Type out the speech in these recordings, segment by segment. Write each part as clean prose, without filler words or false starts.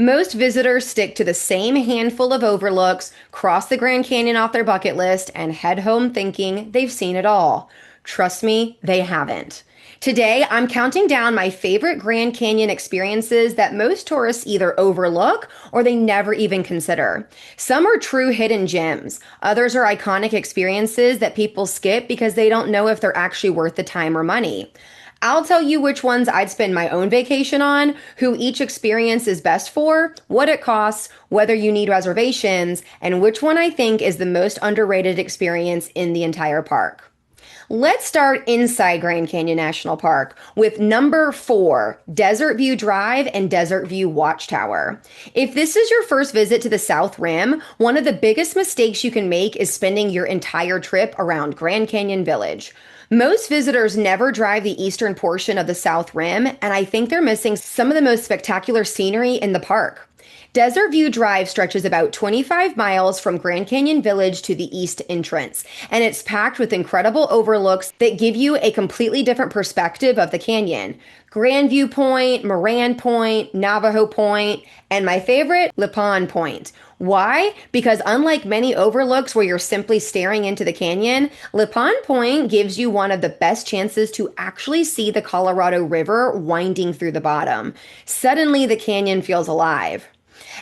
Most visitors stick to the same handful of overlooks, cross the Grand Canyon off their bucket list, and head home thinking they've seen it all. Trust me, they haven't. Today, I'm counting down my favorite Grand Canyon experiences that most tourists either overlook or they never even consider. Some are true hidden gems. Others are iconic experiences that people skip because they don't know if they're actually worth the time or money. I'll tell you which ones I'd spend my own vacation on, who each experience is best for, what it costs, whether you need reservations, and which one I think is the most underrated experience in the entire park. Let's start inside Grand Canyon National Park with number 4, Desert View Drive and Desert View Watchtower. If this is your first visit to the South Rim, one of the biggest mistakes you can make is spending your entire trip around Grand Canyon Village. Most visitors never drive the eastern portion of the South Rim, and I think they're missing some of the most spectacular scenery in the park. Desert View Drive stretches about 25 miles from Grand Canyon Village to the east entrance, and it's packed with incredible overlooks that give you a completely different perspective of the canyon. Grand View Point, Moran Point, Navajo Point, and my favorite, Lipan Point. Why? Because unlike many overlooks where you're simply staring into the canyon, Lipan Point gives you one of the best chances to actually see the Colorado River winding through the bottom. Suddenly, the canyon feels alive.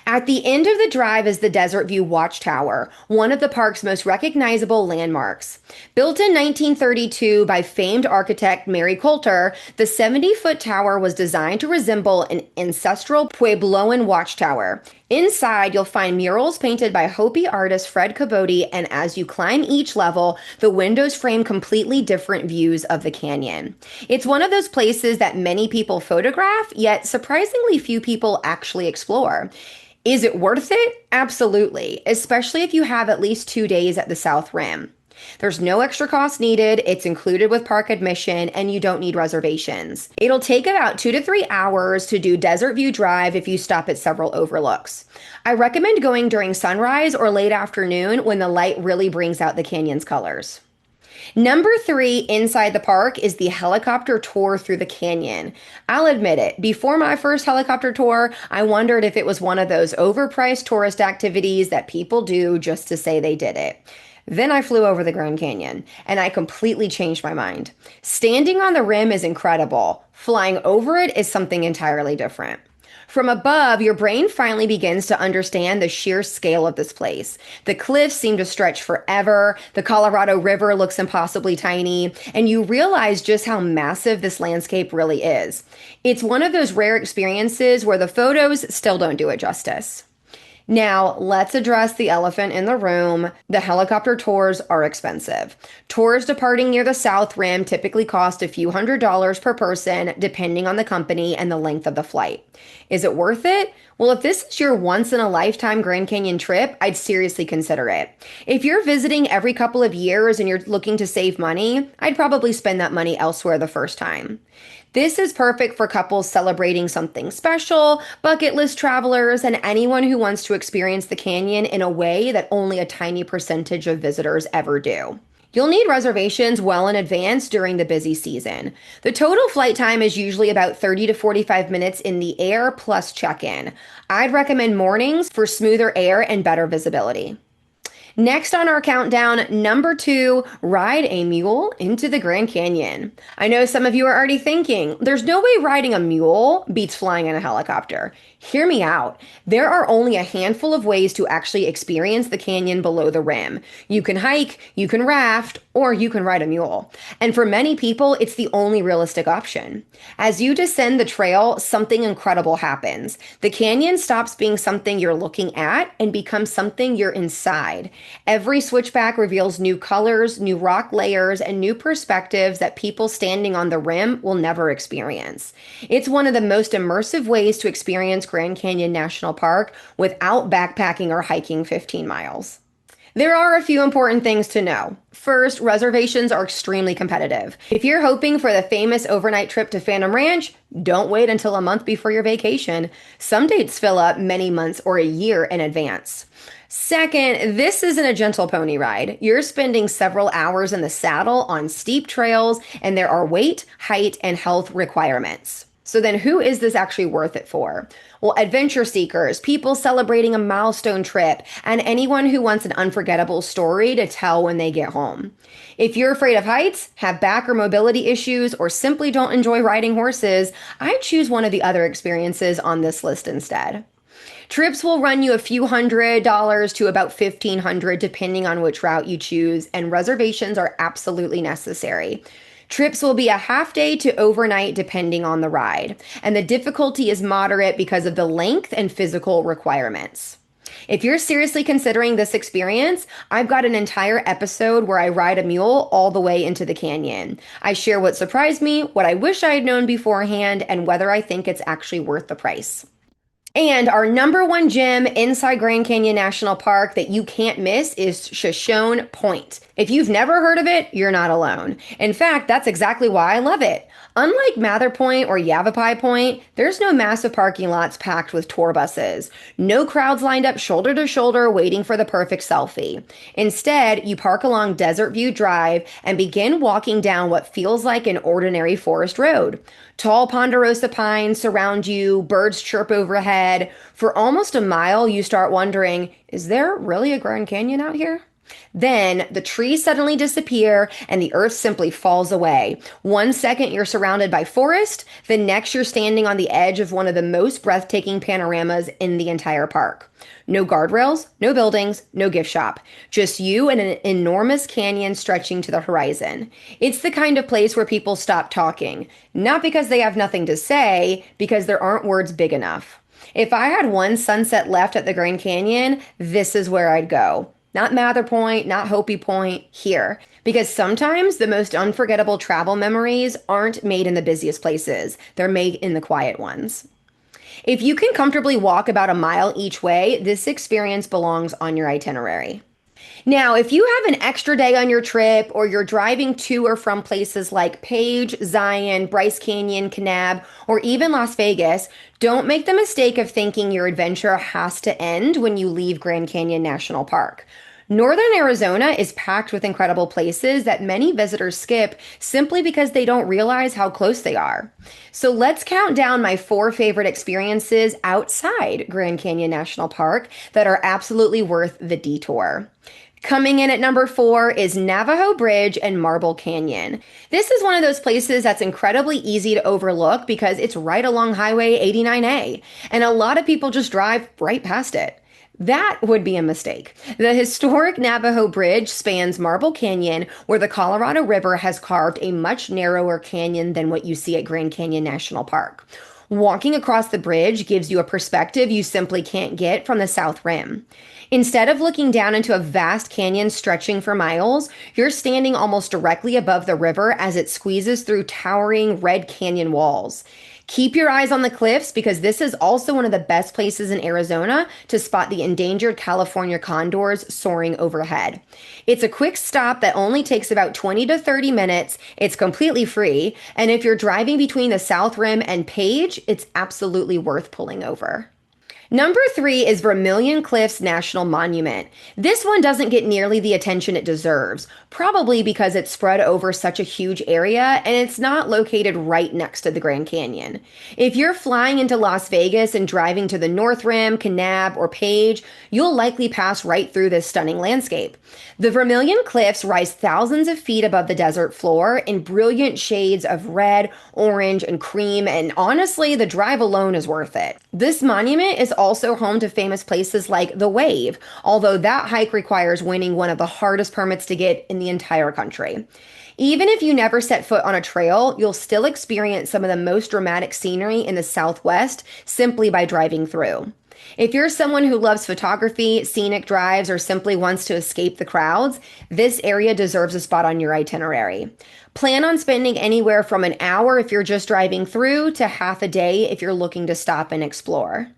At the end of the drive is the Desert View Watchtower, one of the park's most recognizable landmarks. Built in 1932 by famed architect Mary Coulter, the 70-foot tower was designed to resemble an ancestral Puebloan watchtower. Inside, you'll find murals painted by Hopi artist Fred Cabote, and as you climb each level, the windows frame completely different views of the canyon. It's one of those places that many people photograph, yet surprisingly few people actually explore. Is it worth it? Absolutely, especially if you have at least 2 days at the South Rim. There's no extra cost needed, it's included with park admission, and you don't need reservations. It'll take about 2 to 3 hours to do Desert View Drive if you stop at several overlooks. I recommend going during sunrise or late afternoon when the light really brings out the canyon's colors. Number 3 inside the park is the helicopter tour through the canyon. I'll admit it, before my first helicopter tour, I wondered if it was one of those overpriced tourist activities that people do just to say they did it. Then I flew over the Grand Canyon, and I completely changed my mind. Standing on the rim is incredible. Flying over it is something entirely different. From above, your brain finally begins to understand the sheer scale of this place. The cliffs seem to stretch forever, the Colorado River looks impossibly tiny, and you realize just how massive this landscape really is. It's one of those rare experiences where the photos still don't do it justice. Now, let's address the elephant in the room. The helicopter tours are expensive. Tours departing near the South Rim typically cost a few $100s per person, depending on the company and the length of the flight. Is it worth it? Well, if this is your once-in-a-lifetime Grand Canyon trip, I'd seriously consider it. If you're visiting every couple of years and you're looking to save money, I'd probably spend that money elsewhere the first time. This is perfect for couples celebrating something special, bucket list travelers, and anyone who wants to experience the canyon in a way that only a tiny percentage of visitors ever do. You'll need reservations well in advance during the busy season. The total flight time is usually about 30 to 45 minutes in the air plus check-in. I'd recommend mornings for smoother air and better visibility. Next on our countdown, number 2, ride a mule into the Grand Canyon. I know some of you are already thinking, there's no way riding a mule beats flying in a helicopter. Hear me out. There are only a handful of ways to actually experience the canyon below the rim. You can hike, you can raft, or you can ride a mule. And for many people, it's the only realistic option. As you descend the trail, something incredible happens. The canyon stops being something you're looking at and becomes something you're inside. Every switchback reveals new colors, new rock layers, and new perspectives that people standing on the rim will never experience. It's one of the most immersive ways to experience Grand Canyon National Park without backpacking or hiking 15 miles. There are a few important things to know. First, reservations are extremely competitive. If you're hoping for the famous overnight trip to Phantom Ranch, don't wait until a month before your vacation. Some dates fill up many months or a year in advance. Second, this isn't a gentle pony ride. You're spending several hours in the saddle on steep trails, and there are weight, height, and health requirements. So then who is this actually worth it for? Well, adventure seekers, people celebrating a milestone trip, and anyone who wants an unforgettable story to tell when they get home. If you're afraid of heights, have back or mobility issues, or simply don't enjoy riding horses, I'd choose one of the other experiences on this list instead. Trips will run you a few $100s to about $1,500 depending on which route you choose, and reservations are absolutely necessary. Trips will be a half day to overnight depending on the ride, and the difficulty is moderate because of the length and physical requirements. If you're seriously considering this experience, I've got an entire episode where I ride a mule all the way into the canyon. I share what surprised me, what I wish I had known beforehand, and whether I think it's actually worth the price. And our number one gym inside Grand Canyon National Park that you can't miss is Shoshone Point. If you've never heard of it, you're not alone. In fact, that's exactly why I love it. Unlike Mather Point or Yavapai Point, there's no massive parking lots packed with tour buses. No crowds lined up shoulder to shoulder waiting for the perfect selfie. Instead, you park along Desert View Drive and begin walking down what feels like an ordinary forest road. Tall ponderosa pines surround you, birds chirp overhead. For almost a mile, you start wondering, is there really a Grand Canyon out here? Then the trees suddenly disappear and the earth simply falls away. One second you're surrounded by forest, the next you're standing on the edge of one of the most breathtaking panoramas in the entire park. No guardrails, no buildings, no gift shop. Just you and an enormous canyon stretching to the horizon. It's the kind of place where people stop talking, not because they have nothing to say, because there aren't words big enough. If I had one sunset left at the Grand Canyon, this is where I'd go. Not Mather Point, not Hopi Point, here. Because sometimes the most unforgettable travel memories aren't made in the busiest places. They're made in the quiet ones. If you can comfortably walk about a mile each way, this experience belongs on your itinerary. Now, if you have an extra day on your trip or you're driving to or from places like Page, Zion, Bryce Canyon, Kanab, or even Las Vegas, don't make the mistake of thinking your adventure has to end when you leave Grand Canyon National Park. Northern Arizona is packed with incredible places that many visitors skip simply because they don't realize how close they are. So let's count down my 4 favorite experiences outside Grand Canyon National Park that are absolutely worth the detour. Coming in at number 4 is Navajo Bridge and Marble Canyon. This is one of those places that's incredibly easy to overlook because it's right along Highway 89A, and a lot of people just drive right past it. That would be a mistake. The historic Navajo Bridge spans Marble Canyon, where the Colorado River has carved a much narrower canyon than what you see at Grand Canyon National Park. Walking across the bridge gives you a perspective you simply can't get from the South Rim. Instead of looking down into a vast canyon stretching for miles, you're standing almost directly above the river as it squeezes through towering red canyon walls. Keep your eyes on the cliffs because this is also one of the best places in Arizona to spot the endangered California condors soaring overhead. It's a quick stop that only takes about 20 to 30 minutes. It's completely free. And if you're driving between the South Rim and Page, it's absolutely worth pulling over. Number 3 is Vermilion Cliffs National Monument. This one doesn't get nearly the attention it deserves, probably because it's spread over such a huge area and it's not located right next to the Grand Canyon. If you're flying into Las Vegas and driving to the North Rim, Kanab, or Page, you'll likely pass right through this stunning landscape. The Vermilion Cliffs rise thousands of feet above the desert floor in brilliant shades of red, orange, and cream, and honestly, the drive alone is worth it. This monument is also home to famous places like The Wave, although that hike requires winning one of the hardest permits to get in the entire country. Even if you never set foot on a trail, you'll still experience some of the most dramatic scenery in the Southwest simply by driving through. If you're someone who loves photography, scenic drives, or simply wants to escape the crowds, this area deserves a spot on your itinerary. Plan on spending anywhere from an hour if you're just driving through to half a day if you're looking to stop and explore.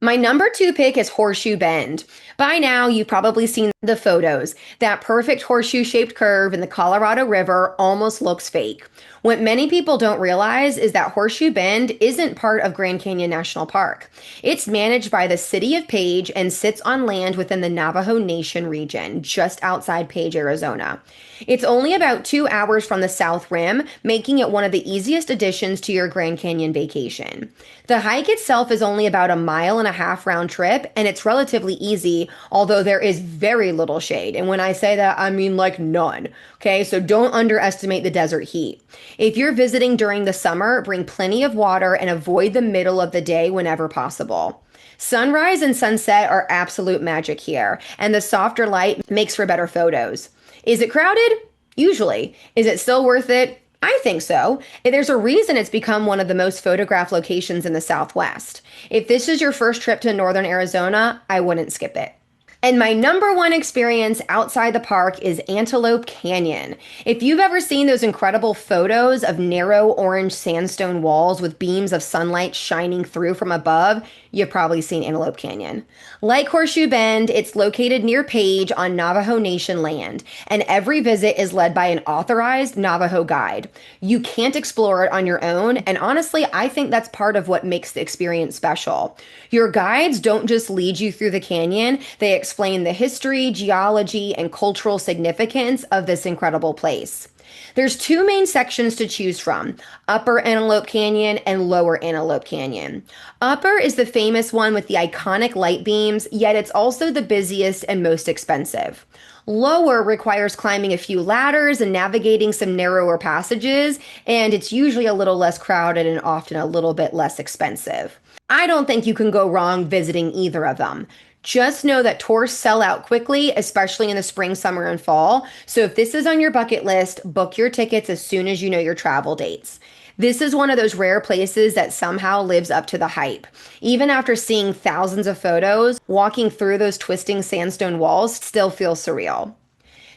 My number 2 pick is Horseshoe Bend. By now, you've probably seen the photos. That perfect horseshoe-shaped curve in the Colorado River almost looks fake. What many people don't realize is that Horseshoe Bend isn't part of Grand Canyon National Park. It's managed by the city of Page and sits on land within the Navajo Nation region, just outside Page, Arizona. It's only about 2 hours from the South Rim, making it one of the easiest additions to your Grand Canyon vacation. The hike itself is only about a mile and a half round trip, and it's relatively easy, although there is very little shade. And when I say that, I mean like none. Okay, so don't underestimate the desert heat. If you're visiting during the summer, bring plenty of water and avoid the middle of the day whenever possible. Sunrise and sunset are absolute magic here, and the softer light makes for better photos. Is it crowded? Usually. Is it still worth it? I think so. There's a reason it's become one of the most photographed locations in the Southwest. If this is your first trip to northern Arizona, I wouldn't skip it. And my number one experience outside the park is Antelope Canyon. If you've ever seen those incredible photos of narrow orange sandstone walls with beams of sunlight shining through from above, you've probably seen Antelope Canyon. Like Horseshoe Bend, it's located near Page on Navajo Nation land, and every visit is led by an authorized Navajo guide. You can't explore it on your own, and honestly, I think that's part of what makes the experience special. Your guides don't just lead you through the canyon, they explain the history, geology, and cultural significance of this incredible place. There's two main sections to choose from, Upper Antelope Canyon and Lower Antelope Canyon. Upper is the famous one with the iconic light beams, yet it's also the busiest and most expensive. Lower requires climbing a few ladders and navigating some narrower passages, and it's usually a little less crowded and often a little bit less expensive. I don't think you can go wrong visiting either of them. Just know that tours sell out quickly, especially in the spring, summer, and fall. So if this is on your bucket list, book your tickets as soon as you know your travel dates. This is one of those rare places that somehow lives up to the hype. Even after seeing thousands of photos, walking through those twisting sandstone walls still feels surreal.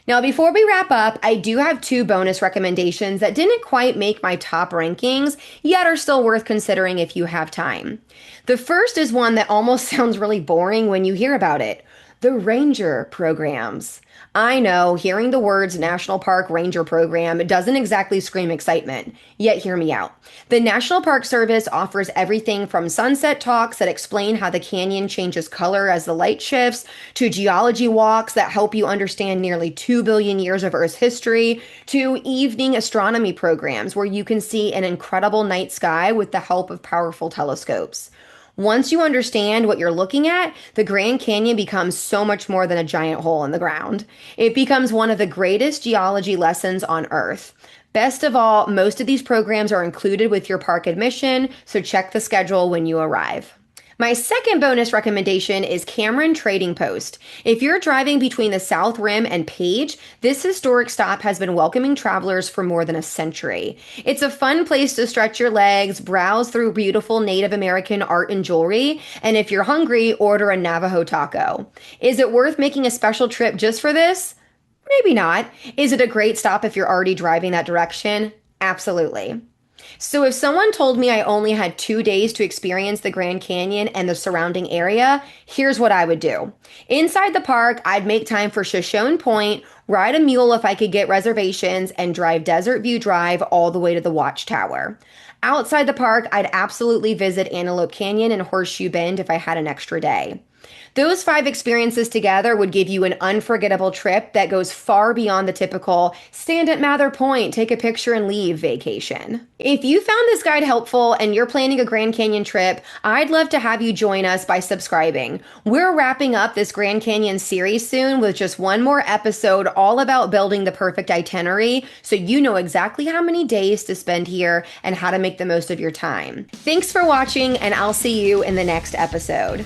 Now, before we wrap up, I do have two bonus recommendations that didn't quite make my top rankings, yet are still worth considering if you have time. The first is one that almost sounds really boring when you hear about it: the ranger programs. I know, hearing the words National Park Ranger Program doesn't exactly scream excitement, yet hear me out. The National Park Service offers everything from sunset talks that explain how the canyon changes color as the light shifts, to geology walks that help you understand nearly 2 billion years of Earth's history, to evening astronomy programs where you can see an incredible night sky with the help of powerful telescopes. Once you understand what you're looking at, the Grand Canyon becomes so much more than a giant hole in the ground. It becomes one of the greatest geology lessons on Earth. Best of all, most of these programs are included with your park admission, so check the schedule when you arrive. My second bonus recommendation is Cameron Trading Post. If you're driving between the South Rim and Page, this historic stop has been welcoming travelers for more than a century. It's a fun place to stretch your legs, browse through beautiful Native American art and jewelry, and if you're hungry, order a Navajo taco. Is it worth making a special trip just for this? Maybe not. Is it a great stop if you're already driving that direction? Absolutely. So if someone told me I only had 2 days to experience the Grand Canyon and the surrounding area, here's what I would do. Inside the park, I'd make time for Shoshone Point, ride a mule if I could get reservations, and drive Desert View Drive all the way to the Watchtower. Outside the park, I'd absolutely visit Antelope Canyon and Horseshoe Bend if I had an extra day. Those 5 experiences together would give you an unforgettable trip that goes far beyond the typical stand at Mather Point, take a picture and leave vacation. If you found this guide helpful and you're planning a Grand Canyon trip, I'd love to have you join us by subscribing. We're wrapping up this Grand Canyon series soon with just one more episode all about building the perfect itinerary, so you know exactly how many days to spend here and how to make the most of your time. Thanks for watching, and I'll see you in the next episode.